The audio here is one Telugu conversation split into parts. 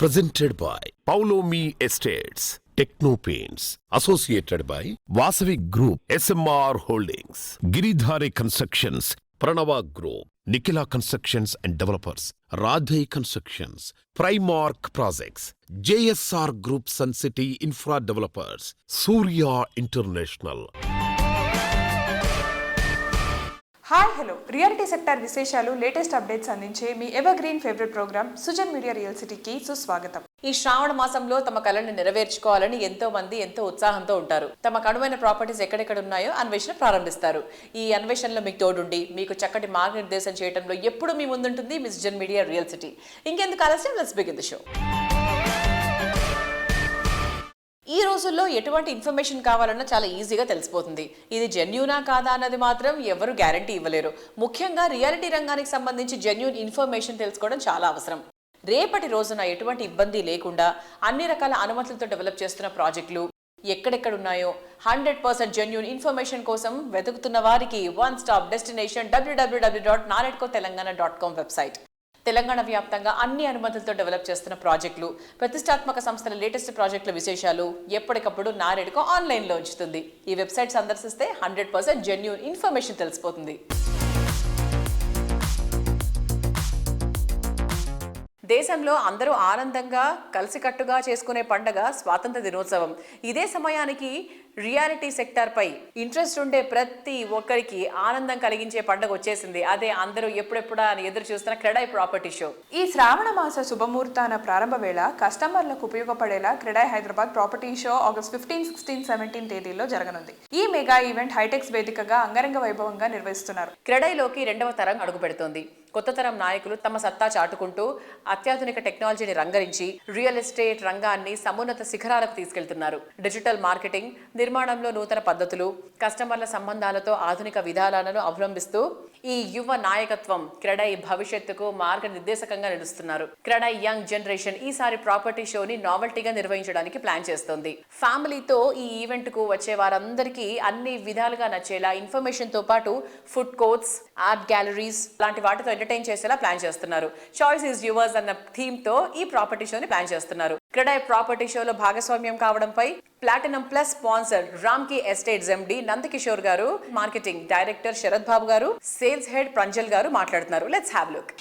Presented by Paulomi Estates, Techno Paints, associated by Vasavi Group, SMR Holdings, Giridhare Constructions, Pranava Group, Nikhila Constructions and Developers, Radhe Constructions, Primark Projects, JSR Group Sun City Infra Developers, Surya International. Hi hello reality sector విశేషాలు లేటెస్ట్ అప్డేట్స్ అందించే మీ evergreen favourite program Sujan media real సిటీకి సుస్వాగతం. ఈ శ్రావణ మాసంలో తమ కళని నెరవేర్చుకోవాలని ఎంతో మంది ఎంతో ఉత్సాహంతో ఉంటారు. తమ కనువైన ప్రాపర్టీస్ ఎక్కడెక్కడ ఉన్నాయో అన్వేషణ ప్రారంభిస్తారు. ఈ అన్వేషణలో మీకు తోడుండి మీకు చక్కటి మార్గనిర్దేశం చేయడంలో ఎప్పుడు మీ ముందుంటుంది మీ సుజన్ మీడియా రియల్ సిటీ. ఇంకెందుకు ఆలస్యం, లెట్స్ బిగిన్ ది షో. ఈ రోజుల్లో ఎటువంటి ఇన్ఫర్మేషన్ కావాలన్నా చాలా ఈజీగా తెలిసిపోతుంది. ఇది జెన్యూనా కాదా అన్నది మాత్రం ఎవరు గ్యారంటీ ఇవ్వలేరు. ముఖ్యంగా రియాలిటీ రంగానికి సంబంధించి జెన్యూన్ ఇన్ఫర్మేషన్ తెలుసుకోవడం చాలా అవసరం. రేపటి రోజున ఎటువంటి ఇబ్బంది లేకుండా అన్ని రకాల అనుమతులతో డెవలప్ చేస్తున్న ప్రాజెక్టులు ఎక్కడెక్కడ ఉన్నాయో 100% జెన్యూన్ ఇన్ఫర్మేషన్ కోసం వెతుకుతున్న వారికి one stop destination www.naredcotelangaana.com website. Telangana వ్యాప్తంగా అన్ని అనుమతులతో డెవలప్ చేస్తున్న ప్రాజెక్టులు, ప్రతిష్టాత్మక సంస్థల లేటెస్ట్ ప్రాజెక్టుల విశేషాలు ఎప్పటికప్పుడు నారెడ్కో ఆన్లైన్లో ఉంచుతుంది. ఈ వెబ్సైట్ సందర్శిస్తే 100% జెన్యూన్ ఇన్ఫర్మేషన్ తెలిసిపోతుంది. దేశంలో అందరూ ఆనందంగా కలిసికట్టుగా చేసుకునే పండగ స్వాతంత్ర దినోత్సవం. ఇదే సమయానికి రియాలిటీ సెక్టార్ పై ఇంట్రెస్ట్ ఉండే ప్రతి ఒక్కరికి ఆనందం కలిగించే పండుగ వచ్చేసింది. అదే అందరూ ఎప్పుడెప్పుడా అని ఎదురు చూస్తున్న క్రెడాయ్ ప్రాపర్టీ షో. ఈ శ్రావణ మాస శుభముహూర్తాన ప్రారంభ వేళ కస్టమర్లకు ఉపయోగపడేలా CREDAI Hyderabad property show August 15, 16, 17 తేదీల్లో జరగనుంది. ఈ మెగా ఈవెంట్ హైటెక్స్ వేదికగా అంగరంగ వైభవంగా నిర్వహిస్తున్నారు. క్రెడాయ్లోకి 2వ తరం అడుగు పెడుతోంది. కొత్త తరం నాయకులు తమ సత్తా చాటుకుంటూ అత్యాధునిక టెక్నాలజీని రంగరించి రియల్ ఎస్టేట్ రంగాన్ని సమున్నత శిఖరాలకు తీసుకెళ్తున్నారు. డిజిటల్ మార్కెటింగ్, నిర్మాణంలో నూతన పద్ధతులు, కస్టమర్ల సంబంధాలతో ఆధునిక విధానాలను అవలంబిస్తూ ఈ యువ నాయకత్వం క్రెడాయ్ భవిష్యత్తుకు మార్గనిర్దేశకంగా నిలుస్తున్నారు. క్రెడాయ్ యంగ్ జనరేషన్ ఈసారి ప్రాపర్టీ షోని నావెల్టీగా నిర్వహించడానికి ప్లాన్ చేస్తోంది. ఫ్యామిలీతో ఈ ఈవెంట్ కు వచ్చే వారందరికీ అన్ని విధాలుగా నచ్చేలా ఇన్ఫర్మేషన్ తో పాటు ఫుడ్ కోర్ట్స్, ఆర్ట్ గ్యాలరీస్ లాంటి వాటితో ఎంటర్టైన్ చేసేలా ప్లాన్ చేస్తున్నారు. చాయిస్ ఈజ్ యువర్స్ అన్న థీమ్ తో ఈ ప్రాపర్టీ షోని ప్లాన్ చేస్తున్నారు. క్రెడాయ్ ప్రాపర్టీ షోలో భాగస్వామ్యం కావడంపై platinum plus sponsor Ramky estates MD Nandakishore garu, marketing director Sarath బాబు గారు, సేల్స్ హెడ్ ప్రంజల్ గారు మాట్లాడుతున్నారు. Let's have look.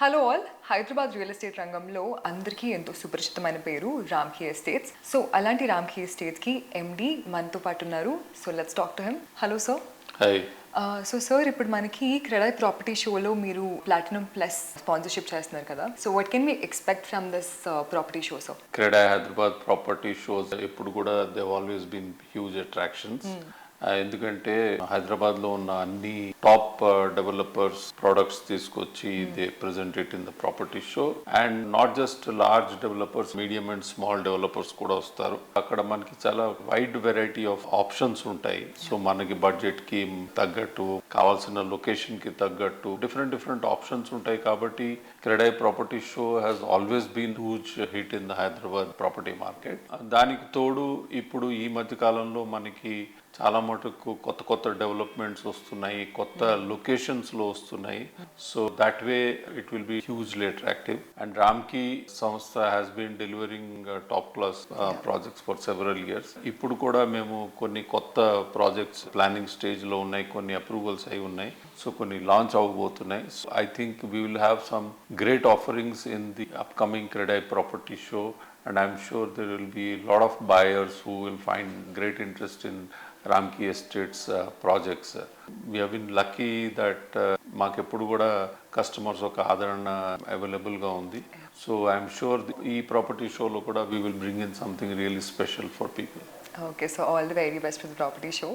Hello all, Hyderabad real estate రంగంలో అందరికీ ఎంతో సుపరిచితమైన పేరు రామ్కీ ఎస్టేట్స్. సో అలాంటి రామ్కీ ఎస్టేట్స్కి ఎండి మనతో పాటు ఉన్నారు. So let's talk to him. Hello sir. Hi. So sir, ఇప్పుడు మనకి క్రెడాయ్ ప్రాపర్టీ షోలో మీరు ప్లాటినం ప్లస్ స్పాన్సర్షిప్ చేస్తున్నారు కదా. So what can we expect from this property show sir? CREDAI Hyderabad property shows ఎప్పుడు కూడా they always been huge attractions. ఎందుకంటే హైదరాబాద్ లో ఉన్న అన్ని టాప్ డెవలపర్స్ ప్రొడక్ట్స్ తీసుకొచ్చి they present it in the property show. And not just large developers, medium and small developers కూడా వస్తారు. అక్కడ మనకి చాలా వైడ్ వెరైటీ ఆఫ్ ఆప్షన్స్ ఉంటాయి. సో మనకి బడ్జెట్ కి తగ్గట్టు, కావాల్సిన లొకేషన్ కి తగ్గట్టు డిఫరెంట్ ఆప్షన్స్ ఉంటాయి. కాబట్టి CREDAI property show has always been huge hit in the Hyderabad property market. దానికి తోడు ఇప్పుడు ఈ మధ్య కాలంలో మనకి చాలా మటుకు కొత్త డెవలప్మెంట్స్ వస్తున్నాయి, కొత్త లొకేషన్స్లో వస్తున్నాయి. So that way it will be hugely attractive. And Ramky సంస్థ has been delivering top class projects for several years. ఇప్పుడు కూడా మేము కొన్ని కొత్త ప్రాజెక్ట్స్ ప్లానింగ్ స్టేజ్లో ఉన్నాయి, కొన్ని అప్రూవల్స్ అయి ఉన్నాయి. సో కొన్ని లాంచ్ అవ్వబోతున్నాయి. So I think we will have some great offerings in the upcoming CREDAI property show. And I'm sure there will be a lot of buyers who will find great interest in Ramkey Estates projects. We have been lucky that మాకు ఎప్పుడు కూడా కస్టమర్స్ ఒక ఆదరణ అవైలబుల్గా ఉంది. సో ఐఎమ్ షూర్ ఈ ప్రాపర్టీ షోలో కూడా we will bring in something really special for people. Okay, so all the very best for the property show.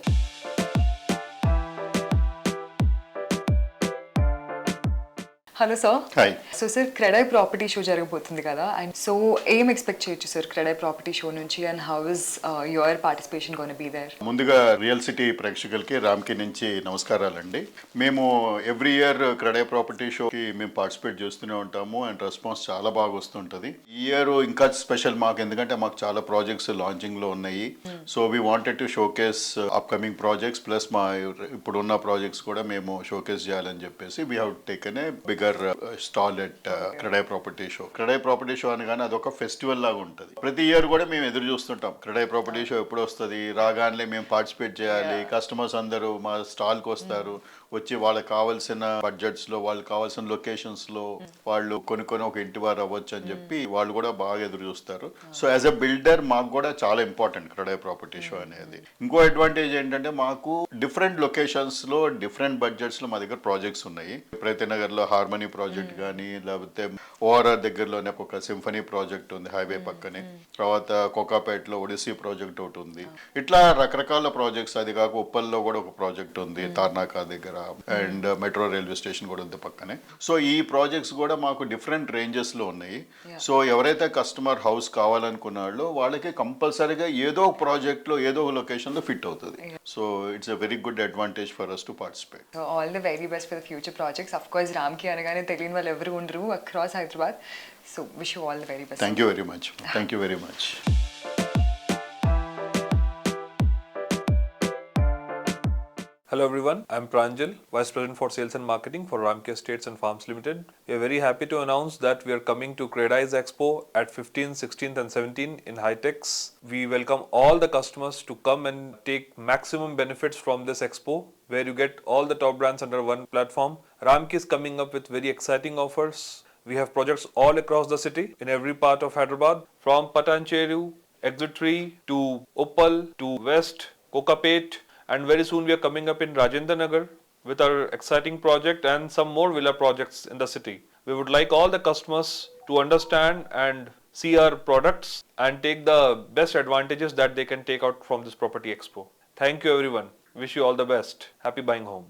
Hello sir. Hi. So sir CREDAI property show జరగబోతుంది కదా, అండ్ సో ఏం ఎక్స్పెక్ట్ చేయొచ్చు సార్ క్రెడై ప్రాపర్టీ షో నుంచి, and how is your participation gonna be there? ముందుగా రియల్ సిటీ ప్రేక్షకులకి రామ్కి నుంచి నమస్కారాలండి. మేము ఎవ్రీ ఇయర్ క్రెడై ప్రాపర్టీ షోకి మేము పార్టిసిపేట్ చేస్తూనే ఉంటాము అండ్ రెస్పాన్స్ చాలా బాగా వస్తుంటుంది. ఈ ఇయర్ ఇంకా స్పెషల్ మాకు, ఎందుకంటే మాకు చాలా ప్రాజెక్ట్స్ లాంచింగ్ లో ఉన్నాయి. So we wanted to showcase upcoming projects plus మా ఇప్పుడున్న ప్రాజెక్ట్స్ కూడా మేము షోకేస్ చేయాలని చెప్పేసి we have taken a bigger stall at CREDAI property show. CREDAI property show అనగానే అదొక ఫెస్టివల్ లాగా ఉంటుంది. ప్రతి ఇయర్ కూడా మేము ఎదురు చూస్తుంటాం క్రెడై ప్రాపర్టీ షో ఎప్పుడు వస్తుంది, రాగానే మేము పార్టిసిపేట్ చేయాలి. కస్టమర్స్ అందరూ మా స్టాల్కి వస్తారు, వచ్చి వాళ్ళకి కావాల్సిన బడ్జెట్స్ లో, వాళ్ళకి కావాల్సిన లొకేషన్స్ లో వాళ్ళు కొనుక్కొని ఒక ఇంటి వారు అవ్వచ్చు అని చెప్పి వాళ్ళు కూడా బాగా ఎదురు చూస్తారు. సో యాజ్ అ బిల్డర్ మాకు కూడా చాలా ఇంపార్టెంట్ క్రెడై ప్రాపర్టీ షో అనేది. ఇంకో అడ్వాంటేజ్ ఏంటంటే మాకు డిఫరెంట్ లొకేషన్స్ లో డిఫరెంట్ బడ్జెట్స్ లో మా దగ్గర ప్రాజెక్ట్స్ ఉన్నాయి. ప్రతినగర్ లో హార్మనీ ప్రాజెక్ట్ కానీ, లేకపోతే ఓఆర్ఆర్ దగ్గరలోనే ఒక సింఫనీ ప్రాజెక్ట్ ఉంది హైవే పక్కనే, తర్వాత కోకాపేటలో ఒడిస్సీ ప్రాజెక్ట్ ఒకటి ఉంది. ఇట్లా రకరకాల ప్రాజెక్ట్స్. అది కాక ఉప్పల్లో కూడా ఒక ప్రాజెక్ట్ ఉంది తార్నాకా దగ్గర, అండ్ మెట్రో రైల్వే స్టేషన్ కూడా ఉంది పక్కనే. సో ఈ ప్రాజెక్ట్స్ కూడా మాకు డిఫరెంట్ రేంజెస్ లో ఉన్నాయి. సో ఎవరైతే కస్టమర్ హౌస్ కావాలనుకున్నాడో వాళ్ళకి కంపల్సరీగా ఏదో ఒక ప్రాజెక్ట్ లో ఏదో ఒక లొకేషన్ లో ఫిట్ అవుతుంది. So it's a very good advantage for us to participate. So all the very best for the future projects. Of course Ramky అనగానే తెలియని వాళ్ళు ఎవరు ఉండరు across Hyderabad. So wish you all the very best. Thank you very much. Thank you very much. Hello everyone, I'm Pranjal, Vice President for Sales and Marketing for Ramki Estates and Farms Limited. We are very happy to announce that we are coming to Credai's Expo at 15th, 16th and 17th in Hightex. We welcome all the customers to come and take maximum benefits from this expo, where you get all the top brands under one platform. Ramki is coming up with very exciting offers. We have projects all across the city in every part of Hyderabad, from Patancheru, Exit 3 to Uppal to West, Kokapet. And very soon we are coming up in Rajendra Nagar with our exciting project and some more villa projects in the city. We would like all the customers to understand and see our products and take the best advantages that they can take out from this property expo. Thank you everyone. Wish you all the best. Happy buying home.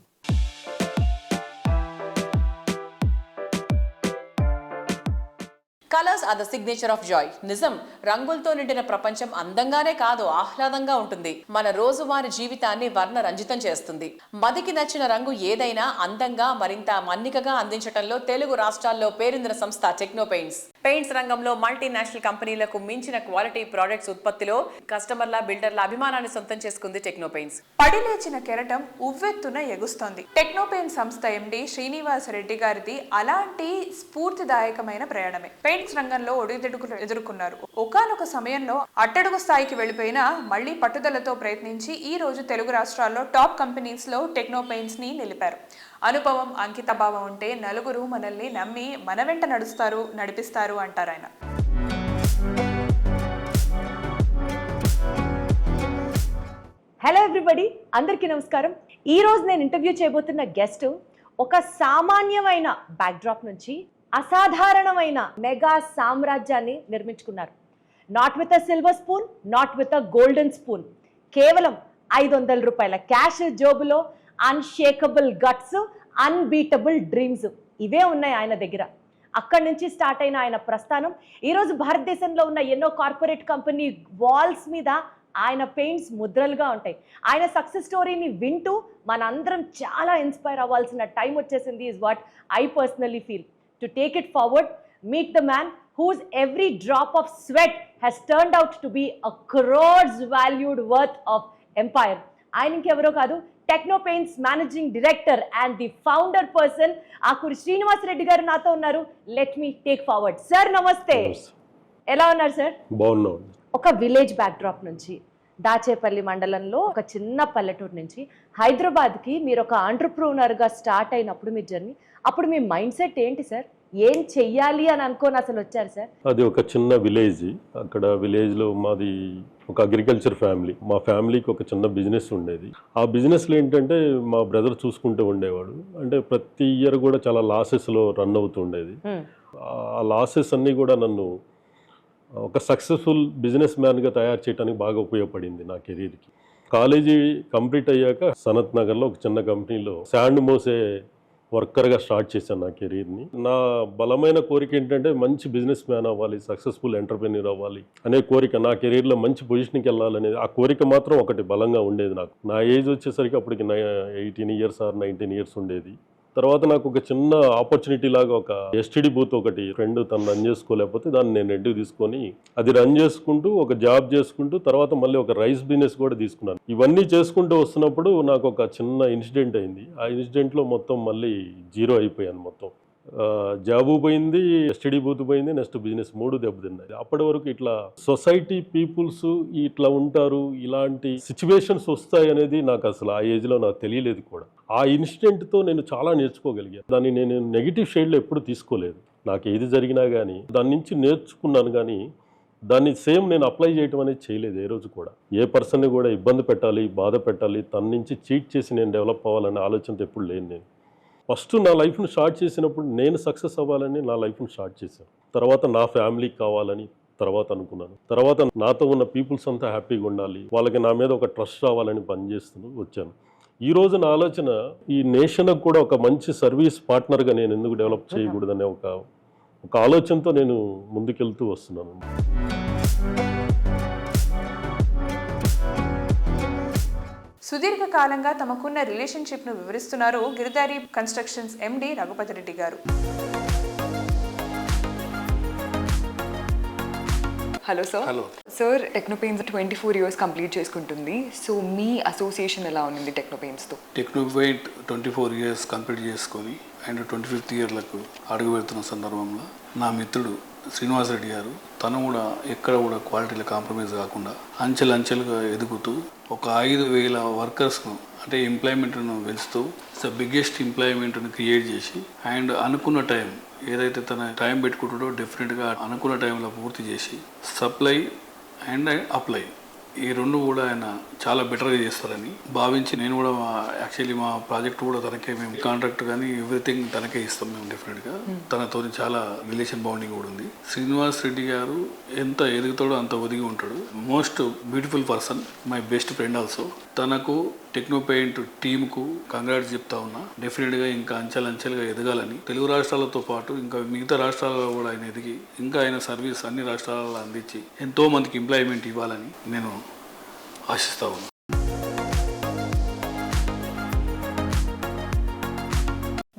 Colours are the signature of joy. నిజం, రంగులతో నిండిన ప్రపంచం అందంగానే కాదు, ఆహ్లాదంగా ఉంటుంది. మన రోజువారీ జీవితాన్ని వర్ణ రంజితం చేస్తుంది. మదికి నచ్చిన రంగు ఏదైనా అందంగా, మరింత మన్నికగా అందించడంలో తెలుగు రాష్ట్రాల్లో పేరొందిన సంస్థ టెక్నో పెయింట్స్. పెయింట్స్ రంగంలో మల్టీనేషనల్ కంపెనీలకు మించిన క్వాలిటీ ప్రాడక్ట్స్ ఉత్పత్తిలో కస్టమర్ల, బిల్డర్ల అభిమానాన్ని సొంతం చేసుకుంది టెక్నో పెయింట్స్. పడిలేచిన కెరటం ఉవ్వెత్తున ఎగుస్తోంది. టెక్నో పెయింట్ సంస్థ ఎండి శ్రీనివాస్ రెడ్డి గారిది అలాంటి స్ఫూర్తిదాయకమైన ప్రయాణమే. పెయింట్స్ రంగంలో ఒడిదుడుకులు ఎదుర్కొన్నారు. ఒకానొక సమయంలో అట్టడుగు స్థాయికి వెళ్లిపోయినా మళ్లీ పట్టుదలతో ప్రయత్నించి ఈ రోజు తెలుగు రాష్ట్రాల్లో టాప్ కంపెనీస్ లో టెక్నో పెయింట్స్ ని నిలిపారు. అనుభవం, అంకితభావం ఉంటే నలుగురు మనల్ని నమ్మి మన వెంట నడిపిస్తారు అంటారు ఆయన. హలో ఎవ్రీబడి, అందరికీ నమస్కారం. ఈ రోజు నేను ఇంటర్వ్యూ చేయబోతున్న గెస్ట్ ఒక సామాన్యమైన బ్యాక్డ్రాప్ నుంచి అసాధారణమైన మెగా సామ్రాజ్యాన్ని నిర్మించుకున్నారు. Not with a silver spoon, not with a golden spoon. కేవలం 500 రూపాయల క్యాష్ జోబులో అన్షేకబుల్ గట్స్, అన్బీటబుల్ డ్రీమ్స్ ఇవే ఉన్నాయి ఆయన దగ్గర. అక్కడి నుంచి స్టార్ట్ అయిన ఆయన ప్రస్థానం ఈరోజు భారతదేశంలో ఉన్న ఎన్నో కార్పొరేట్ కంపెనీ వాల్స్ మీద ఆయన పెయింట్స్ ముద్రలుగా ఉంటాయి. ఆయన సక్సెస్ స్టోరీని వింటూ మనందరం చాలా ఇన్స్పైర్ అవ్వాల్సిన టైం వచ్చేసింది, is what I personally feel. To take it forward, meet the man whose every drop of sweat has turned out to be a crores valued worth of empire. ఆయన ఇంకెవరో కాదు, techno paints managing director and the founder person Akuri Srinivas Reddy గారు నాతో ఉన్నారు. Let me take forward. Sir నమస్తే, ఎలా ఉన్నారు సార్? బాగున్నాం. ఒక విలేజ్ బ్యాక్డ్రాప్ నుంచి, దాచేపల్లి మండలంలో ఒక చిన్న పల్లెటూరు నుంచి హైదరాబాద్కి మీరు ఒక ఆంటర్ప్రూనర్గా స్టార్ట్ అయినప్పుడు మీ జర్నీ, అప్పుడు మీ మైండ్ సెట్ ఏంటి సార్? ఏం చెయ్యాలి అని అనుకోని అసలు వచ్చారు సార్? అది ఒక చిన్న విలేజ్. అక్కడ విలేజ్లో మాది ఒక అగ్రికల్చర్ ఫ్యామిలీ. మా ఫ్యామిలీకి ఒక చిన్న బిజినెస్ ఉండేది. ఆ బిజినెస్లో ఏంటంటే మా బ్రదర్ చూసుకుంటూ ఉండేవాడు. అంటే ప్రతి ఇయర్ కూడా చాలా లాసెస్లో రన్ అవుతూ ఉండేది. ఆ లాసెస్ అన్నీ కూడా నన్ను ఒక సక్సెస్ఫుల్ బిజినెస్ మ్యాన్గా తయారు చేయడానికి బాగా ఉపయోగపడింది నా కెరీర్కి. కాలేజీ కంప్లీట్ అయ్యాక సనత్ నగర్లో ఒక చిన్న కంపెనీలో శాండ్ మోసే వర్కర్గా స్టార్ట్ చేశాను నా కెరీర్ని. నా బలమైన కోరిక ఏంటంటే మంచి బిజినెస్ మ్యాన్ అవ్వాలి, సక్సెస్ఫుల్ ఎంటర్ప్రెన్యూర్ అవ్వాలి అనే కోరిక. నా కెరీర్లో మంచి పొజిషన్కి వెళ్ళాలనేది ఆ కోరిక మాత్రం ఒకటి బలంగా ఉండేది నాకు. నా ఏజ్ వచ్చేసరికి అప్పటికి 18 ఇయర్స్ ఆర్ 19 ఇయర్స్ ఉండేది. తర్వాత నాకు ఒక చిన్న ఆపర్చునిటీ లాగా ఒక ఎస్టీడీ బూత్ ఒకటి ఫ్రెండ్ తను రన్ చేసుకోలేకపోతే దాన్ని నేను రెడ్డి తీసుకొని అది రన్ చేసుకుంటూ ఒక జాబ్ చేసుకుంటూ తర్వాత మళ్ళీ ఒక రైస్ బిజినెస్ కూడా తీసుకున్నాను. ఇవన్నీ చేసుకుంటూ వస్తున్నప్పుడు నాకు ఒక చిన్న ఇన్సిడెంట్ అయింది. ఆ ఇన్సిడెంట్లో మొత్తం మళ్ళీ జీరో అయిపోయాను. మొత్తం జాబు పోయింది, ఎస్టీడీ బూత్ పోయింది, నెక్స్ట్ బిజినెస్ 3 దెబ్బతిన్నాయి. అప్పటి వరకు ఇట్లా సొసైటీ పీపుల్స్ ఇట్లా ఉంటారు, ఇలాంటి సిచ్యువేషన్స్ వస్తాయి అనేది నాకు అసలు ఆ ఏజ్లో నాకు తెలియలేదు కూడా. ఆ ఇన్సిడెంట్తో నేను చాలా నేర్చుకోగలిగాను. దాన్ని నేను నెగిటివ్ షేడ్లో ఎప్పుడు తీసుకోలేదు. నాకు ఏది జరిగినా కానీ దాని నుంచి నేర్చుకున్నాను, కానీ దాన్ని సేమ్ నేను అప్లై చేయడం అనేది చేయలేదు ఏ రోజు కూడా. ఏ పర్సన్ని కూడా ఇబ్బంది పెట్టాలి, బాధ పెట్టాలి, తన నుంచి చీట్ చేసి నేను డెవలప్ అవ్వాలనే ఆలోచనతో ఎప్పుడు లేను నేను. ఫస్ట్ నా లైఫ్ను స్టార్ట్ చేసినప్పుడు నేను సక్సెస్ అవ్వాలని నా లైఫ్ను స్టార్ట్ చేశాను. తర్వాత నా ఫ్యామిలీకి కావాలని తర్వాత అనుకున్నాను. తర్వాత నాతో ఉన్న పీపుల్స్ అంతా హ్యాపీగా ఉండాలి, వాళ్ళకి నా మీద ఒక ట్రస్ట్ రావాలని పనిచేస్తూ వచ్చాను. ఈ రోజు నా ఆలోచన ఈ నేషన్కి కూడా ఒక మంచి సర్వీస్ పార్ట్నర్గా నేను ఎందుకు డెవలప్ చేయకూడదనే ఒక ఆలోచనతో నేను ముందుకెళ్తూ వస్తున్నాను. సుదీర్ఘకాలంగా తమకున్న రిలేషన్షిప్ను వివరిస్తున్నారు Giridhari constructions MD Raghupati Reddy garu. Hello sir. Hello sir. Technopaints 24 years complete చేసుకుంటుంది. సో మీ అసోసియేషన్ ఎలా ఉంది టెక్నోపెయిన్స్తో? టెక్నోపెయింట్ 24 ఇయర్స్ కంప్లీట్ చేసుకొని అండ్ 25th ఇయర్లకు అడుగు పెడుతున్న సందర్భంలో నా మిత్రుడు శ్రీనివాస్ రెడ్డి గారు తను కూడా ఎక్కడ కూడా క్వాలిటీలో కాంప్రమైజ్ కాకుండా అంచెలుగా ఎదుగుతూ ఒక 5,000 వర్కర్స్ను అంటే ఎంప్లాయ్మెంట్ను పెంచుతూ బిగ్గెస్ట్ ఎంప్లాయ్మెంట్ను క్రియేట్ చేసి అండ్ అనుకున్న టైం ఏదైతే తన టైం పెట్టుకుంటాడో డెఫినెట్గా అనుకున్న టైంలో పూర్తి చేసి సప్లై అండ్ అప్లై ఈ రెండు కూడా ఆయన చాలా బెటర్గా చేస్తారని భావించి నేను కూడా యాక్చువల్లీ మా ప్రాజెక్ట్ కూడా తనకే మేము కాంట్రాక్ట్ కానీ ఎవ్రీథింగ్ తనకే ఇస్తాం మేము డెఫినెట్గా. తనతో చాలా రిలేషన్ బాండింగ్ కూడా ఉంది. శ్రీనివాస్ రెడ్డి గారు ఎంత ఎదుగుతాడో అంత ఒదిగి ఉంటాడు. Most beautiful person, my best friend also. తనకు టెక్నోపెయింట్ టీమ్కు కంగ్రాట్స్ చెప్తా ఉన్నా. డెఫినెట్గా ఇంకా అంచెలుగా ఎదగాలని తెలుగు రాష్ట్రాలతో పాటు ఇంకా మిగతా రాష్ట్రాలలో కూడా ఆయన ఎదిగి ఇంకా ఆయన సర్వీస్ అన్ని రాష్ట్రాలలో అందించి ఎంతో మందికి ఎంప్లాయ్మెంట్ ఇవ్వాలని నేను ఆశిస్తా ఉన్నాను.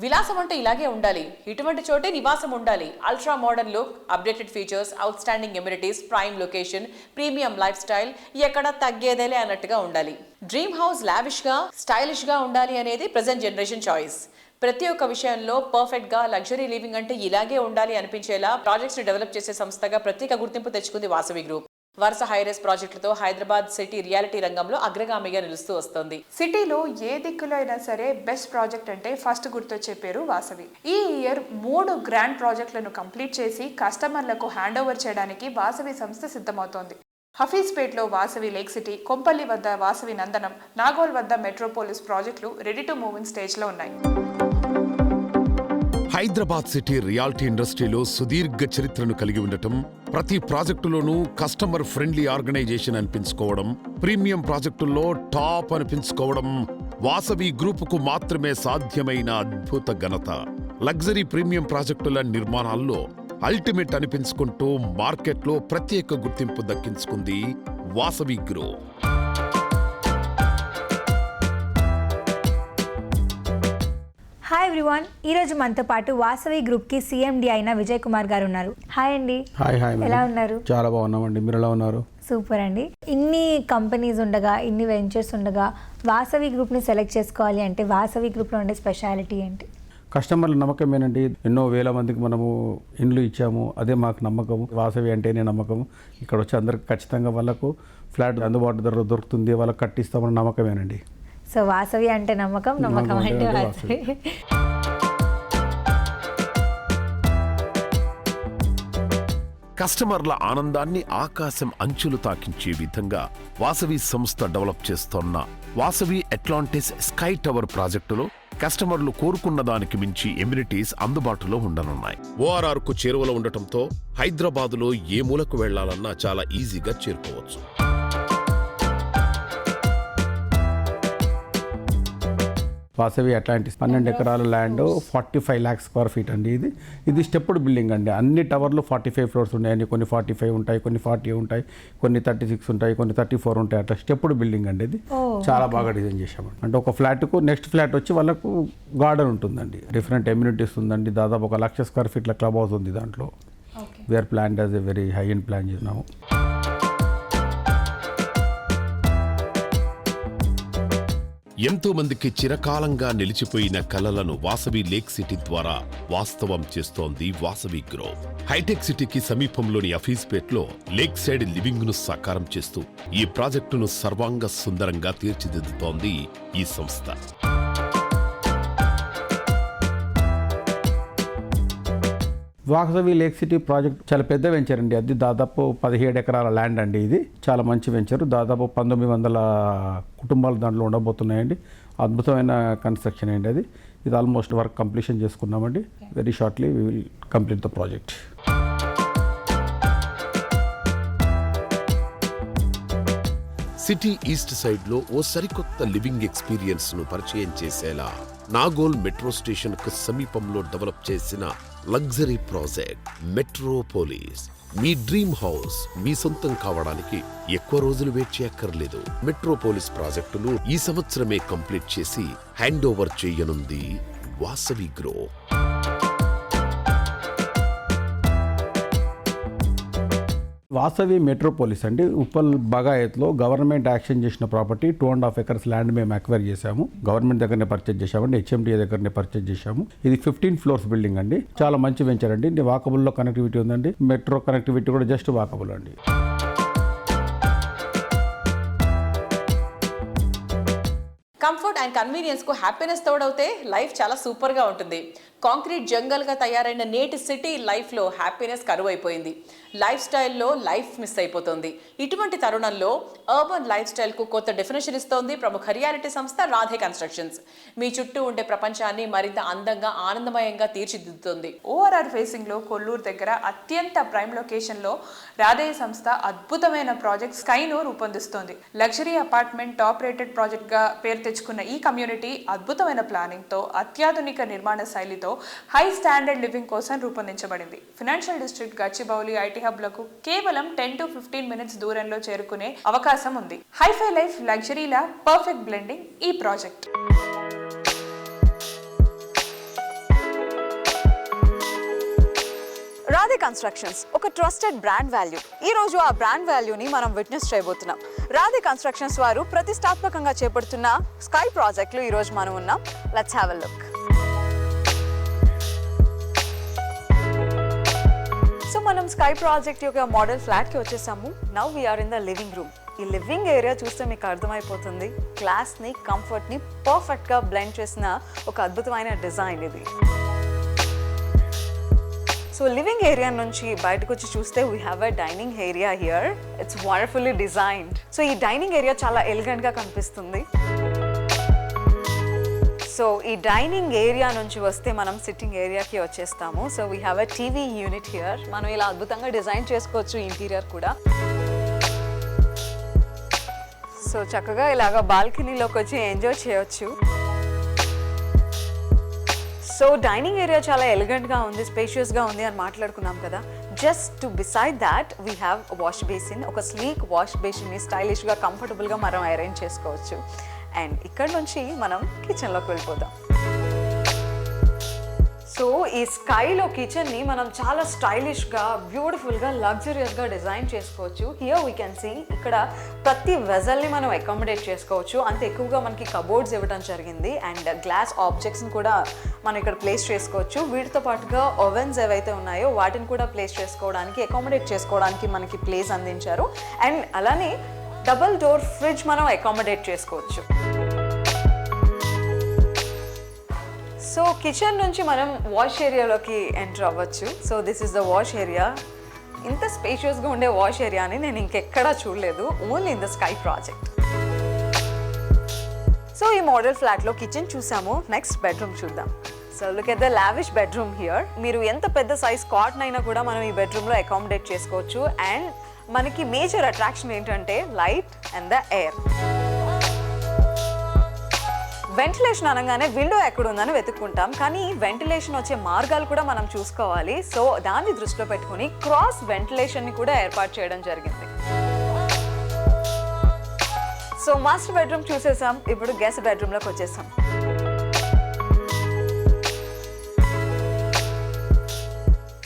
విలాసం అంటే ఇలాగే ఉండాలి, ఇటువంటి చోటే నివాసం ఉండాలి. Ultra modern look, updated features, out standing amenities, prime location, premium life style, ఎక్కడ తగ్గేదేలే అన్నట్టుగా ఉండాలి. డ్రీమ్ హౌస్ లావిష్ గా, స్టైలిష్ గా ఉండాలి అనేది ప్రెజెంట్ జనరేషన్ చాయిస్. ప్రతి ఒక్క విషయంలో పర్ఫెక్ట్ గా లగ్జరీ లివింగ్ అంటే ఇలాగే ఉండాలి అనిపించేలా ప్రాజెక్ట్స్ ని డెవలప్ చేసే సంస్థగా ప్రత్యేక గుర్తింపు తెచ్చుకుంది వాసవి గ్రూప్. వరుస హైరేస్ ప్రాజెక్టులతో హైదరాబాద్ సిటీ రియాలిటీ రంగంలో అగ్రగామిగా నిలుస్తూ వస్తోంది. సిటీలో ఏ దిక్కులో అయినా సరే బెస్ట్ ప్రాజెక్ట్ అంటే ఫస్ట్ గుర్తొచ్చే పేరు వాసవి. ఈ ఇయర్ 3 గ్రాండ్ ప్రాజెక్టులను కంప్లీట్ చేసి కస్టమర్లకు హ్యాండ్ ఓవర్ చేయడానికి వాసవి సంస్థ సిద్ధమవుతోంది. హఫీజ్పేట్లో వాసవి లేక్ సిటీ, కొంపల్లి వద్ద వాసవి నందనం, నాగోల్ వద్ద మెట్రోపోలిస్ ప్రాజెక్టులు ready to move in stage లో ఉన్నాయి. హైదరాబాద్ సిటీ రియాలిటీ ఇండస్ట్రీలో సుదీర్ఘ చరిత్రను కలిగి ఉండటం, ప్రతి ప్రాజెక్టులోనూ కస్టమర్ ఫ్రెండ్లీ ఆర్గనైజేషన్ అనిపించుకోవడం, ప్రీమియం ప్రాజెక్టుల్లో టాప్ అనిపించుకోవడం వాసవి గ్రూపుకు మాత్రమే సాధ్యమైన అద్భుత ఘనత. లగ్జరీ ప్రీమియం ప్రాజెక్టుల నిర్మాణాల్లో అల్టిమేట్ అనిపించుకుంటూ మార్కెట్లో ప్రత్యేక గుర్తింపు దక్కించుకుంది వాసవి గ్రూప్. Hi everyone. ఈరోజు మనతో పాటు వాసవి గ్రూప్కి సిఎండి అయిన విజయ్ కుమార్ గారు ఉన్నారు. హాయ్ అండి. హాయ్. ఎలా ఉన్నారు? చాలా బాగున్నామండి. మీరు ఎలా ఉన్నారు? సూపర్ అండి. ఇన్ని కంపెనీస్ ఉండగా, ఇన్ని వెంచర్స్ ఉండగా వాసవి గ్రూప్ని సెలెక్ట్ చేసుకోవాలి అంటే వాసవి గ్రూప్లో ఉండే స్పెషాలిటీ ఏంటి? కస్టమర్ల నమ్మకమేనండి. ఎన్నో వేల మందికి మనము ఇండ్లు ఇచ్చాము, అదే మాకు నమ్మకం. వాసవి అంటేనే నమ్మకం. ఇక్కడ వచ్చి అందరికి ఖచ్చితంగా వాళ్ళకు ఫ్లాట్ అందుబాటు ధర దొరుకుతుంది, వాళ్ళకి కట్టిస్తామన్న నమ్మకమేనండి. సో వాసవి అంటే నమ్మకం, నమ్మకం అంటే వాసవి. కస్టమర్ల ఆనందాన్ని ఆకాశం అంచులు తాకించే విధంగా వాసవి సంస్థ డెవలప్ చేస్తోన్న వాసవి అట్లాంటిస్ స్కై టవర్ ప్రాజెక్టులో కస్టమర్లు కోరుకున్న దానికి మించి ఎమ్యూనిటీస్ అందుబాటులో ఉండనున్నాయి. ORR కు చేరువలో ఉండటంతో హైదరాబాదులో ఏ మూలకు వెళ్లాలన్నా చాలా ఈజీగా చేరుకోవచ్చు. వాసవి అట్లాంటిస్ 12 ఎకరాల ల్యాండ్ 45 lakhs స్క్వేర్ ఫీట్ అండి. ఇది స్టెప్డ్ బిల్డింగ్ అండి. అన్ని టవర్లు 45 floors ఉన్నాయండి. కొన్ని 45 ఉంటాయి, కొన్ని 40 ఉంటాయి, కొన్ని 36 ఉంటాయి, కొన్ని 34 ఉంటాయి. అట్లా స్టెప్డ్ బిల్డింగ్ అండి. ఇది చాలా బాగా డిజైన్ చేసామండి. అంటే ఒక ఫ్లాట్కు నెక్స్ట్ ఫ్లాట్ వచ్చి వాళ్ళకు గార్డెన్ ఉంటుందండి, డిఫరెంట్ ఎమ్యూనిటీస్ ఉందండి. దాదాపు 1 lakh స్క్వేర్ ఫీట్ల క్లబ్ హౌస్ ఉంది దాంట్లో. We are plan as a very high and plan చేసినాము. ఎంతో మందికి చిరకాలంగా నిలిచిపోయిన కలలను వాసవి లేక్ సిటీ ద్వారా వాస్తవం చేస్తోంది వాసవి గ్రూప్. హైటెక్ సిటీకి సమీపంలోని అఫీస్పేట్లో లేక్ సైడ్ లివింగ్ ను సాకారం చేస్తూ ఈ ప్రాజెక్టును సర్వాంగ సుందరంగా తీర్చిదిద్దుతోంది ఈ సంస్థ. వాసవి లేక్ సిటీ ప్రాజెక్ట్ చాలా పెద్ద వెంచర్ అండి. అది దాదాపు 17 ఎకరాల ల్యాండ్ అండి. ఇది చాలా మంచి వెంచర్. దాదాపు 1900 కుటుంబాలు దాంట్లో ఉండబోతున్నాయండి. అద్భుతమైన కన్స్ట్రక్షన్ అండి అది. ఇది ఆల్మోస్ట్ వర్క్ కంప్లీషన్ చేసుకున్నామండి. Very shortly we will complete the project. City east side లో ఓ సరికొత్త లివింగ్ ఎక్స్పీరియన్స్ ను పరిచయం చేసేలా నాగోల్ మెట్రో స్టేషన్ కు సమీపంలో డెవలప్ చేసిన లగ్జరీ ప్రాజెక్ట్ మెట్రోపోలిస్. మీ డ్రీమ్ హౌస్ మీ సొంతం కావడానికి ఎక్కువ రోజులు వెయిట్ చేయక్కర్లేదు. మెట్రోపోలిస్ ప్రాజెక్టును ఈ సంవత్సరమే కంప్లీట్ చేసి హ్యాండ్ ఓవర్ చేయనుంది వాసవి గ్రూప్. వాసవి మెట్రోపోలిస్ అండి. ఉప్పల్ బగాయత్లో గవర్నమెంట్ యాక్షన్ చేసిన ప్రాపర్టీ 2.5 acres ల్యాండ్ మేము అక్వైర్ చేశాము. గవర్నమెంట్ దగ్గరనే పర్చేజ్ చేశామండి, హెచ్ఎండిఏ దగ్గరనే పర్చేజ్ చేశాము. ఇది 15 floors బిల్డింగ్ అండి. చాలా మంచి వెంచర్ అండి. వాకబుల్లో కనెక్టివిటీ ఉందండి. మెట్రో కనెక్టివిటీ కూడా జస్ట్ వాకబుల్ అండి. కంఫర్ట్ అండ్ కన్వీనియన్స్ కు హ్యాపీనెస్ తోడవుతే లైఫ్ చాలా సూపర్ గా ఉంటుంది. కాంక్రీట్ జంగల్ గా తయారైన నేటి సిటీ లైఫ్ లో హ్యాపీనెస్ కరువైపోయింది. లైఫ్ స్టైల్లో లైఫ్ మిస్ అయిపోతుంది. ఇటువంటి తరుణంలో అర్బన్ లైఫ్ స్టైల్ కు కొత్త డెఫినేషన్ ఇస్తోంది ప్రముఖ రియాలిటీ సంస్థ రాధే కన్స్ట్రక్షన్స్. మీ చుట్టూ ఉండే ప్రపంచాన్ని మరింత అందంగా ఆనందమయంగా తీర్చిదిద్దుతుంది. ఓఆర్ఆర్ ఫేసింగ్ లో కొల్లూరు దగ్గర అత్యంత ప్రైమ్ లొకేషన్ లో రాధే సంస్థ అద్భుతమైన ప్రాజెక్ట్ స్కైను రూపొందిస్తోంది. Luxury apartment top rated project గా పేరు తెచ్చుకున్న ఈ కమ్యూనిటీ అద్భుతమైన ప్లానింగ్ తో అత్యాధునిక నిర్మాణ శైలితో హై స్టాండర్డ్ లివింగ్ కోసం రూపొందించబడింది. ఫైనాన్షియల్ డిస్ట్రిక్ట్ గచ్చిబౌలి ఐటీ హబ్లకు కేవలం 10 to 15 minutes దూరంలో చేరుకునే అవకాశం ఉంది. హైఫై లైఫ్ లగ్జరీలా పర్ఫెక్ట్ బ్లెండింగ్ ఈ ప్రాజెక్ట్. రాధే కన్స్ట్రక్షన్స్ ఒక ట్రస్టెడ్ బ్రాండ్ వాల్యూ. ఈ రోజు ఆ బ్రాండ్ వాల్యూని మనం విట్నెస్ చేయబోతున్నాం. రాధే కన్స్ట్రక్షన్స్ వారు ప్రతిష్టాత్మకంగా చేపడుతున్న స్కై ప్రాజెక్టులు ఈ రోజు మనం ఉన్నాం. Let's have a look. So మనం స్కై ప్రాజెక్ట్ యొక్క మోడల్ ఫ్లాట్కి వచ్చేసాము. Now we are in the living room. ఈ లివింగ్ ఏరియా చూస్తే మీకు అర్థమైపోతుంది, క్లాస్ని కంఫర్ట్ని పర్ఫెక్ట్గా బ్లెండ్ చేసిన ఒక అద్భుతమైన డిజైన్ ఇది. సో లివింగ్ ఏరియా నుంచి బయటకు వచ్చి చూస్తే we have a dining area here. It's wonderfully designed. So ఈ డైనింగ్ ఏరియా చాలా ఎలిగెంట్గా కనిపిస్తుంది. సో ఈ డైనింగ్ ఏరియా నుంచి వస్తే మనం సిట్టింగ్ ఏరియాకి వచ్చేస్తాము. So we have a TV unit here. మనం ఇలా అద్భుతంగా డిజైన్ చేసుకోవచ్చు ఇంటీరియర్ కూడా. సో చక్కగా ఇలాగ బాల్కనీలోకి వచ్చి ఎంజాయ్ చేయొచ్చు. సో డైనింగ్ ఏరియా చాలా ఎలిగెంట్గా ఉంది, స్పేషియస్గా ఉంది అని మాట్లాడుకున్నాం కదా. Just to beside that we have wash basin. ఒక స్లీక్ వాష్ బేసిన్ని స్టైలిష్గా కంఫర్టబుల్గా మనం అరేంజ్ చేసుకోవచ్చు. అండ్ ఇక్కడ నుంచి మనం కిచెన్లోకి వెళ్ళిపోదాం. సో ఈ స్కైలో కిచెన్ని మనం చాలా స్టైలిష్గా, బ్యూటిఫుల్గా, లగ్జరియస్గా డిజైన్ చేసుకోవచ్చు. హియర్ వీ కెన్ సీ ఇక్కడ ప్రతి వెజల్ని మనం అకామిడేట్ చేసుకోవచ్చు. అంత ఎక్కువగా మనకి కబోర్డ్స్ ఇవ్వడం జరిగింది. అండ్ గ్లాస్ ఆబ్జెక్ట్స్ని కూడా మనం ఇక్కడ ప్లేస్ చేసుకోవచ్చు. వీటితో పాటుగా ఓవెన్స్ ఏవైతే ఉన్నాయో వాటిని కూడా ప్లేస్ చేసుకోవడానికి, అకామిడేట్ చేసుకోవడానికి మనకి ప్లేస్ అందించారు. అండ్ అలానే డబుల్ డోర్ ఫ్రిడ్జ్ మనం అకామిడేట్ చేసుకోవచ్చు. సో కిచెన్ నుంచి మనం వాష్ ఏరియాలోకి ఎంటర్ అవ్వచ్చు. So this is the wash area. ఇంత స్పేషియస్గా ఉండే వాష్ ఏరియాని నేను ఇంకెక్కడా చూడలేదు, only in the sky project. So ఈ మోడల్ ఫ్లాట్లో కిచెన్ చూసాము. నెక్స్ట్ బెడ్రూమ్ చూద్దాం. So look at the lavish bedroom here. మీరు ఎంత పెద్ద సైజ్ కాట్ అయినా కూడా మనం ఈ బెడ్రూమ్లో అకామిడేట్ చేసుకోవచ్చు. అండ్ మనకి మేజర్ అట్రాక్షన్ ఏంటంటే light and the air. Ventilation అనగానే విండో ఎక్కడ ఉందని వెతుక్కుంటాం, కానీ వెంటిలేషన్ వచ్చే మార్గాలు కూడా మనం చూసుకోవాలి. సో దాన్ని దృష్టిలో పెట్టుకుని క్రాస్ వెంటిలేషన్ని కూడా ఏర్పాటు చేయడం జరిగింది. సో మాస్టర్ బెడ్రూమ్ చూసేసాం, ఇప్పుడు గెస్ట్ బెడ్రూమ్లోకి వచ్చేసాం.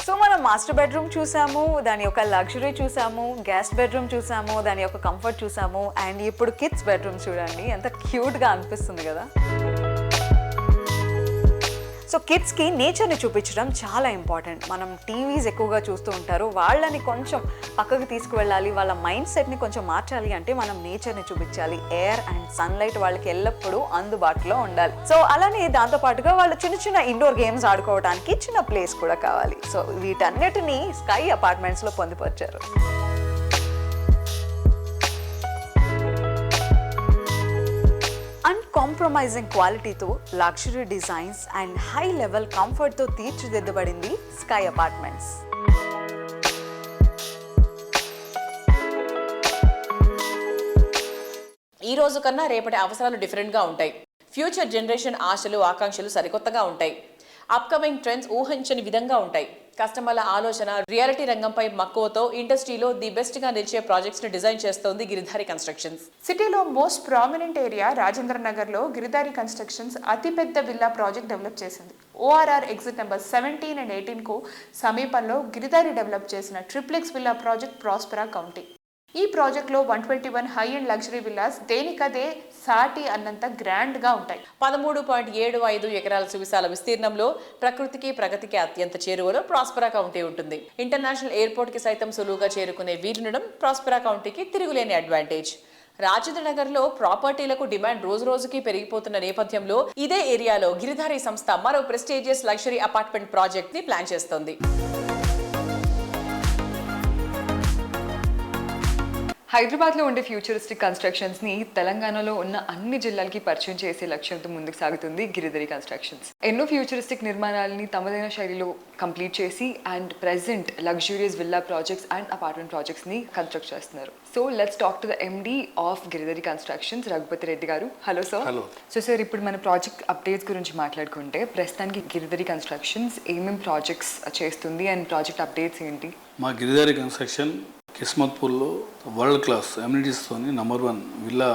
సో మనం మాస్టర్ బెడ్రూమ్ చూసాము, దాని యొక్క లగ్జరీ చూసాము, గెస్ట్ బెడ్రూమ్ చూసాము, దాని యొక్క కంఫర్ట్ చూసాము, అండ్ ఇప్పుడు కిడ్స్ బెడ్రూమ్ చూడండి, ఎంత క్యూట్గా అనిపిస్తుంది కదా. సో కిడ్స్కి నేచర్ని చూపించడం చాలా ఇంపార్టెంట్. మనం టీవీస్ ఎక్కువగా చూస్తూ ఉంటారు, వాళ్ళని కొంచెం పక్కకు తీసుకువెళ్ళాలి, వాళ్ళ మైండ్ సెట్ని కొంచెం మార్చాలి అంటే మనం నేచర్ని చూపించాలి. ఎయిర్ అండ్ సన్లైట్ వాళ్ళకి ఎల్లప్పుడూ అందుబాటులో ఉండాలి. సో అలానే దాంతోపాటుగా వాళ్ళు చిన్న చిన్న ఇండోర్ గేమ్స్ ఆడుకోవడానికి చిన్న ప్లేస్ కూడా కావాలి. సో వీటన్నిటిని స్కై అపార్ట్మెంట్స్లో పొందుపరిచారు. అన్కాంప్రమైజింగ్ క్వాలిటీతో luxury designs and high level కంఫర్ట్తో తీర్చిదిద్దబడింది స్కై అపార్ట్మెంట్స్. ఈ రోజు కన్నా రేపటి అవసరాలు డిఫరెంట్గా ఉంటాయి. ఫ్యూచర్ జనరేషన్ ఆశలు ఆకాంక్షలు సరికొత్తగా ఉంటాయి. అప్కమింగ్ ట్రెండ్స్ ఊహించని విధంగా ఉంటాయి. కస్టమర్ల ఆలోచన రియాలిటీ రంగంపై మక్కువతో ఇండస్ట్రీలో ది బెస్ట్ గా నిలిచే ప్రాజెక్ట్స్ ని డిజైన్ చేస్తోంది గిరిధారి కన్స్ట్రక్షన్స్. సిటీలో most prominent area Rajendra Nagar లో గిరిధారి కన్స్ట్రక్షన్స్ అతిపెద్ద విల్లా ప్రాజెక్ట్ డెవలప్ చేసింది. ఓఆర్ఆర్ ఎగ్జిట్ నెంబర్ 17 and 18 కు సమీపంలో గిరిధారి డెవలప్ చేసిన triplex villa project Prospera county. ఈ ప్రాజెక్ట్లో 121 హై అండ్ లగ్జరీ విల్లాస్ దేనికదే సాటి అన్నంత గ్రాండ్ గా ఉంటాయి. 13.75 ఎకరాల సువిశాల విస్తీర్ణంలో ప్రకృతికి ప్రగతికి అత్యంత చేరువలో ప్రాస్పెరా కౌంటీ ఉంటుంది. ఇంటర్నేషనల్ ఎయిర్పోర్ట్ కి సైతం సులువుగా చేరుకునే వీలుండడం ప్రాస్పెరా కౌంటీకి తిరుగులేని అడ్వాంటేజ్. రాజేంద్ర నగర్ లో ప్రాపర్టీలకు డిమాండ్ రోజు రోజుకి పెరిగిపోతున్న నేపథ్యంలో ఇదే ఏరియాలో గిరిధారి సంస్థ మరో ప్రెస్టీజియస్ లగ్జరీ అపార్ట్మెంట్ ప్రాజెక్ట్ ని ప్లాన్ చేస్తోంది. హైదరాబాద్లో ఉండే ఫ్యూచరిస్టిక్ కన్స్ట్రక్షన్స్ని తెలంగాణలో ఉన్న అన్ని జిల్లాలకి పరిచయం చేసే లక్ష్యంతో ముందుకు సాగుతుంది గిరిధారి కన్స్ట్రక్షన్స్. ఎన్నో ఫ్యూచరిస్టిక్ నిర్మాణాలని తమదైన శైలిలో కంప్లీట్ చేసి and present luxurious villa projects and apartment ప్రాజెక్ట్స్ని కన్స్ట్రక్ట్ చేస్తున్నారు. So let's talk to the MD of Giridhari Constructions, Raghupathi Reddy garu. Hello sir. Hello. So sir, ఇప్పుడు మన ప్రాజెక్ట్ అప్డేట్స్ గురించి మాట్లాడుకుంటే ప్రస్తుతానికి గిరిధారి కన్స్ట్రక్షన్స్ ఏమేమి ప్రాజెక్ట్స్ చేస్తుంది అండ్ ప్రాజెక్ట్ అప్డేట్స్ ఏంటి? మా గిరిధారి కన్స్ట్రక్షన్ కిస్మత్పూర్లో వరల్డ్ క్లాస్ అమ్యూనిటీస్తోని #1 విల్లా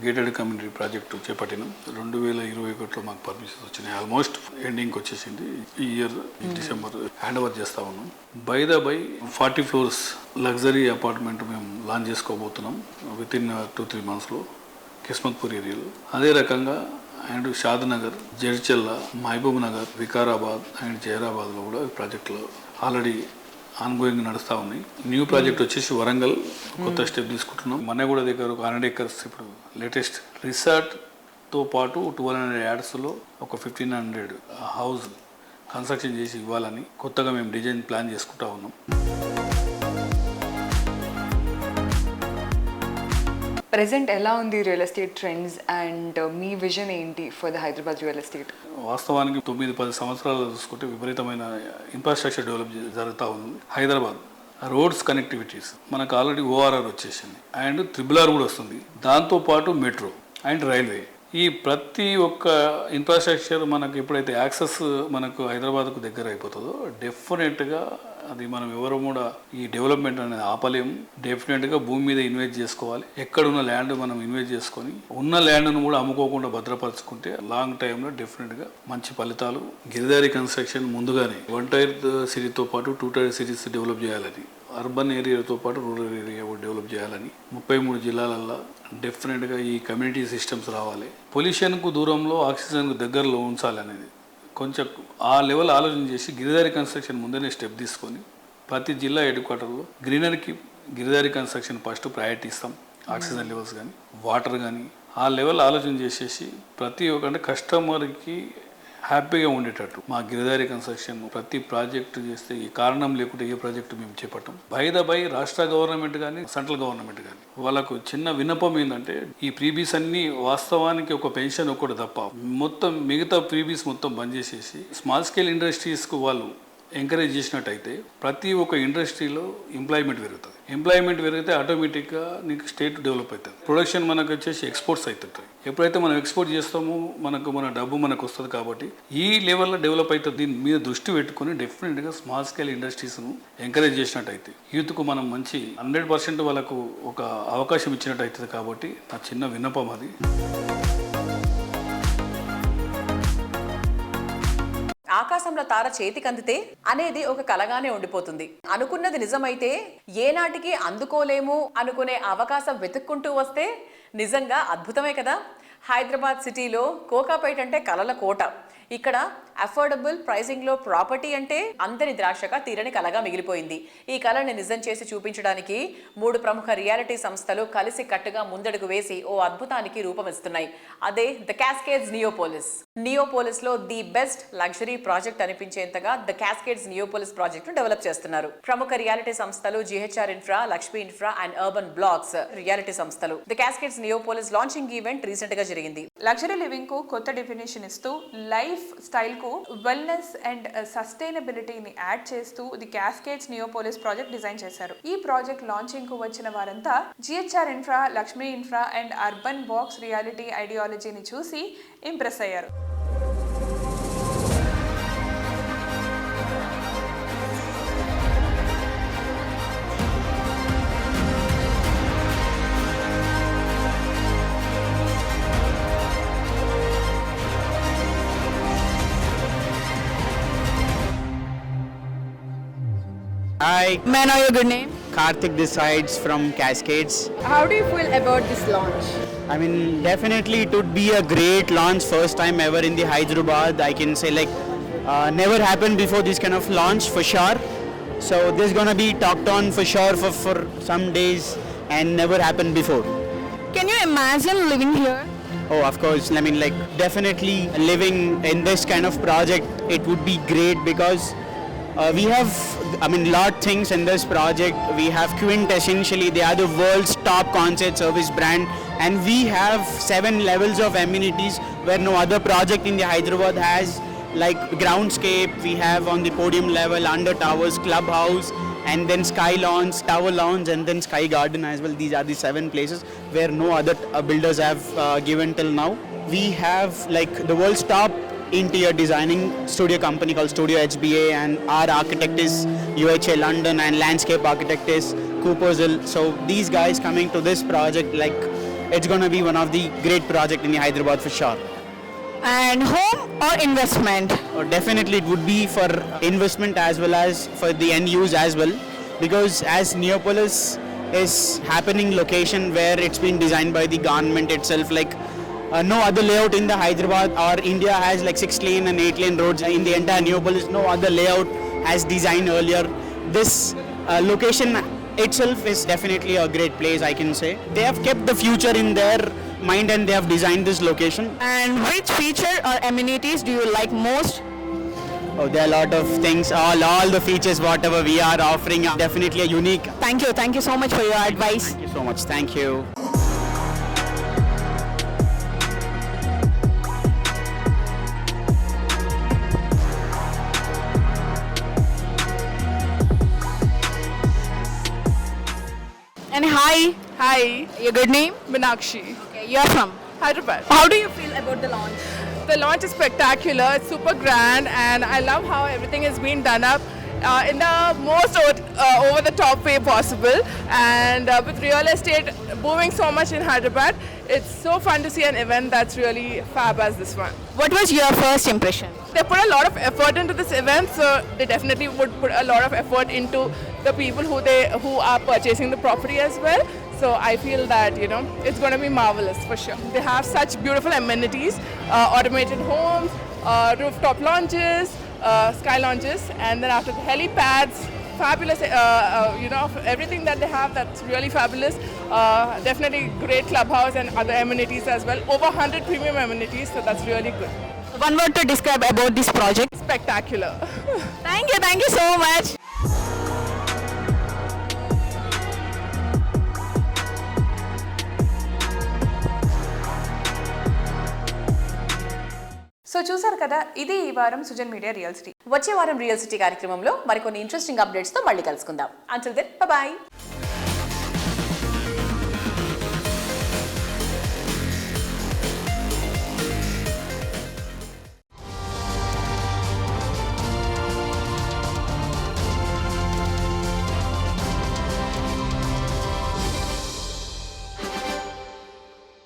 గేటెడ్ కమ్యూనిటీ ప్రాజెక్టు చేపట్టినాం. 2021లో మాకు పర్మిషన్స్ వచ్చినాయి. ఆల్మోస్ట్ ఎండింగ్కి వచ్చేసింది. ఈ ఇయర్ డిసెంబర్ హ్యాండ్ ఓవర్ చేస్తూ ఉన్నాం. బై 40 floors లగ్జరీ అపార్ట్మెంట్ మేము లాంచ్ చేసుకోబోతున్నాం వితిన్ 2-3 monthsలో కిస్మత్పూర్ ఏరియాలో. అదే రకంగా and Shadnagar, Jadcherla, Mahabubnagar, Vikarabad and జహీరాబాద్లో కూడా ప్రాజెక్టులు ఆల్రెడీ ఆన్గోయింగ్ నడుస్తూ ఉన్నాయి. న్యూ ప్రాజెక్ట్ వచ్చేసి వరంగల్ కొత్త స్టెప్ తీసుకుంటున్నాం. మన్నగూడ దగ్గర ఒక 100 acres ఇప్పుడు లేటెస్ట్ రిసార్ట్తో పాటు 1200 యార్డ్స్లో ఒక 1500 హౌస్ కన్స్ట్రక్షన్ చేసి ఇవ్వాలని కొత్తగా మేము డిజైన్ ప్లాన్ చేసుకుంటా ఉన్నాం. ప్రెసెంట్ ఎలా ఉంది రియల్ ఎస్టేట్ ట్రెండ్స్ అండ్ మీ విజన్ ఏంటి for the Hyderabad real estate? వాస్తవానికి 9-10 సంవత్సరాలు చూసుకుంటే విపరీతమైన ఇన్ఫ్రాస్ట్రక్చర్ డెవలప్ జరుగుతూ ఉంది. హైదరాబాద్ రోడ్స్ కనెక్టివిటీస్ మనకు ఆల్రెడీ ఓఆర్ఆర్ వచ్చేసింది అండ్ RRR కూడా వస్తుంది. దాంతోపాటు మెట్రో అండ్ రైల్వే, ఈ ప్రతి ఒక్క ఇన్ఫ్రాస్ట్రక్చర్ మనకు ఎప్పుడైతే యాక్సెస్ మనకు హైదరాబాద్కు దగ్గర అయిపోతుందో డెఫినెట్గా అది మనం ఎవరు కూడా ఈ డెవలప్మెంట్ అనేది ఆపలేము. డెఫినెట్గా భూమి మీద ఇన్వెస్ట్ చేసుకోవాలి. ఎక్కడున్న ల్యాండ్ మనం ఇన్వెస్ట్ చేసుకొని ఉన్న ల్యాండ్ను కూడా అమ్ముకోకుండా భద్రపరచుకుంటే లాంగ్ టైంలో డెఫినెట్గా మంచి ఫలితాలు. గిరిధారి కన్స్ట్రక్షన్ ముందుగానే 1 tier సిటీతో పాటు 2 tier సిటీస్ డెవలప్ చేయాలని, అర్బన్ ఏరియాతో పాటు రూరల్ ఏరియా కూడా డెవలప్ చేయాలని 33 జిల్లాలల్లో డెఫినెట్గా ఈ కమ్యూనిటీ సిస్టమ్స్ రావాలి. పొల్యూషన్కు దూరంలో ఆక్సిజన్కు దగ్గరలో ఉంచాలనేది కొంచెం ఆ లెవెల్ ఆలోచన చేసి గిరిధారి కన్స్ట్రక్షన్ ముందనే స్టెప్ తీసుకొని ప్రతి జిల్లా హెడ్-క్వార్టర్లో గ్రీనరీకి గిరిధారి కన్స్ట్రక్షన్ ఫస్ట్ ప్రయారిటీ ఇస్తాం. ఆక్సిజన్ లెవెల్స్ కానీ వాటర్ కానీ ఆ లెవెల్ ఆలోచన చేసేసి ప్రతి ఒక్క అంటే కస్టమర్కి హ్యాపీగా ఉండేటట్టు మా గిరిధారి కన్స్ట్రక్షన్ ప్రతి ప్రాజెక్టు చేస్తే ఈ కారణం లేకుంటే ఏ ప్రాజెక్టు మేము చేపట్టాం. బై రాష్ట్ర గవర్నమెంట్ కానీ సెంట్రల్ గవర్నమెంట్ కానీ వాళ్ళకు చిన్న విన్నపం ఏంటంటే ఈ ప్రీబీస్ అన్నీ వాస్తవానికి ఒక పెన్షన్ ఒకటి తప్ప మొత్తం మిగతా ప్రీబీస్ మొత్తం బంద్ చేసేసి స్మాల్ స్కేల్ ఇండస్ట్రీస్కు వాళ్ళు ఎంకరేజ్ చేసినట్టయితే ప్రతి ఒక్క ఇండస్ట్రీలో ఎంప్లాయ్మెంట్ పెరుగుతుంది. ఎంప్లాయ్మెంట్ పెరిగితే ఆటోమేటిక్గా నీకు స్టేట్ డెవలప్ అవుతుంది. ప్రొడక్షన్ మనకు వచ్చేసి ఎక్స్పోర్ట్స్ అవుతుంది. ఎప్పుడైతే మనం ఎక్స్పోర్ట్ చేస్తామో మన డబ్బు మనకు వస్తుంది. కాబట్టి ఈ లెవెల్లో డెవలప్ అవుతుంది. దీని మీద దృష్టి పెట్టుకుని డెఫినెట్గా స్మాల్ స్కేల్ ఇండస్ట్రీస్ను ఎంకరేజ్ చేసినట్టయితే యూత్కు మనం మంచి 100% వాళ్ళకు ఒక అవకాశం ఇచ్చినట్టు అవుతుంది. కాబట్టి నా చిన్న విన్నపం అది. ఆకాశంలో తార చేతికి అందితే అనేది ఒక కలగానే ఉండిపోతుంది. అనుకున్నది నిజమైతే ఏనాటికి అందుకోలేము అనుకునే అవకాశం వెతుక్కుంటూ వస్తే నిజంగా అద్భుతమే కదా. హైదరాబాద్ సిటీలో కోకాపేట అంటే కలల కోట. ఇక్కడ అఫోర్డబుల్ ప్రైసింగ్లో ప్రాపర్టీ అంటే అందరి ద్రాక్షగా తీరని కలగా మిగిలిపోయింది. ఈ కళని నిజం చేసి చూపించడానికి 3 ప్రముఖ రియాలిటీ సంస్థలు కలిసి కట్టుగా ముందడుగు వేసి ఓ అద్భుతానికి రూపమిస్తున్నాయి. అదే ద క్యాస్కేడ్స్ నియోపోలిస్. నియోపోలిస్లో ది బెస్ట్ లగ్జరీ ప్రాజెక్ట్ అనిపించేంతగా ద క్యాస్కేడ్స్ నియోపోలిస్ ప్రాజెక్ట్ను డెవలప్ చేస్తున్నారు. ప్రముఖ రియాలిటీ సంస్థలు GHR infra, Lakshmi infra and urban blocks reality సంస్థలు. The Cascades Neopolis launching event recent గా జరిగింది. లగ్జరీ లివింగ్ కు కొత్త డెఫినేషన్ ఇస్తూ లైఫ్ స్టైల్ కు వెల్నెస్ అండ్ సస్టైనబిలిటీని యాడ్ చేస్తూ the Cascades Neopolis project design చేశారు. ఈ ప్రాజెక్ట్ లాంచింగ్ కు వచ్చిన వారంతా GHR infra, Lakshmi infra and urban box reality ఐడియాలజీని చూసి ఇంప్రెస్ అయ్యారు. Hi. May I know your good name? Karthik decides from Cascades. How do you feel about this launch? I mean, definitely it would be a great launch, first time ever in the Hyderabad. I can say never happened before this kind of launch for sure. So this is gonna be talked on for sure for some days and never happened before. Can you imagine living here? Oh, of course. I mean, definitely living in this kind of project, it would be great because we have, lot things in this project. We have quintessentially, they are the world's top concert service brand, and we have 7 levels of amenities where no other project in the Hyderabad has, like groundscape, we have on the podium level, under towers, clubhouse, and then sky lounge, tower lounge, and then sky garden as well. These are the 7 places where no other builders have given till now. We have the world's top interior designing studio company called Studio HBA, and our architect is UHA London, and landscape architect is Cooper's Hill. So these guys coming to this project, it's gonna be one of the great project in Hyderabad for sure. And home or investment? Definitely it would be for investment as well as for the end use as well, because as Neopolis is happening location where it's been designed by the government itself, no other layout in the Hyderabad or India has 6 lane and 8 lane roads in the entire Neopolis. No other layout has designed earlier. This location itself is definitely a great place, I can say. They have kept the future in their mind and they have designed this location. And which feature or amenities do you like most? Oh, there are a lot of things. All the features whatever we are offering are definitely unique. Thank you so much for your advice. Thank you so much. Thank you. And hi, your good name? Meenakshi. Okay, you're from Hyderabad. How do you feel about the launch? The launch is spectacular, it's super grand, and I love how everything has been done up in the most over the top way possible. And with real estate booming so much in Hyderabad, it's so fun to see an event that's really fab as this one. What was your first impression? They put a lot of effort into this event, so they definitely would put a lot of effort into the people who are purchasing the property as well. So I feel that it's going to be marvelous for sure. They have such beautiful amenities, automated homes, rooftop lounges, sky lounges, and then after the helipads, fabulous. Everything that they have, that's really fabulous. Definitely great clubhouse and other amenities as well. Over 100 premium amenities, so that's really good. One word to describe about this project? Spectacular. Thank you so much. So చూసారు కదా, ఇది ఈ వారం సుజన్ మీడియా రియల్ సిటీ. వచ్చే వారం రియల్ సిటీ కార్యక్రమంలో మరికొన్ని ఇంట్రెస్టింగ్ అప్డేట్స్ తో మళ్ళీ కలుసుకుందాం. Until then by.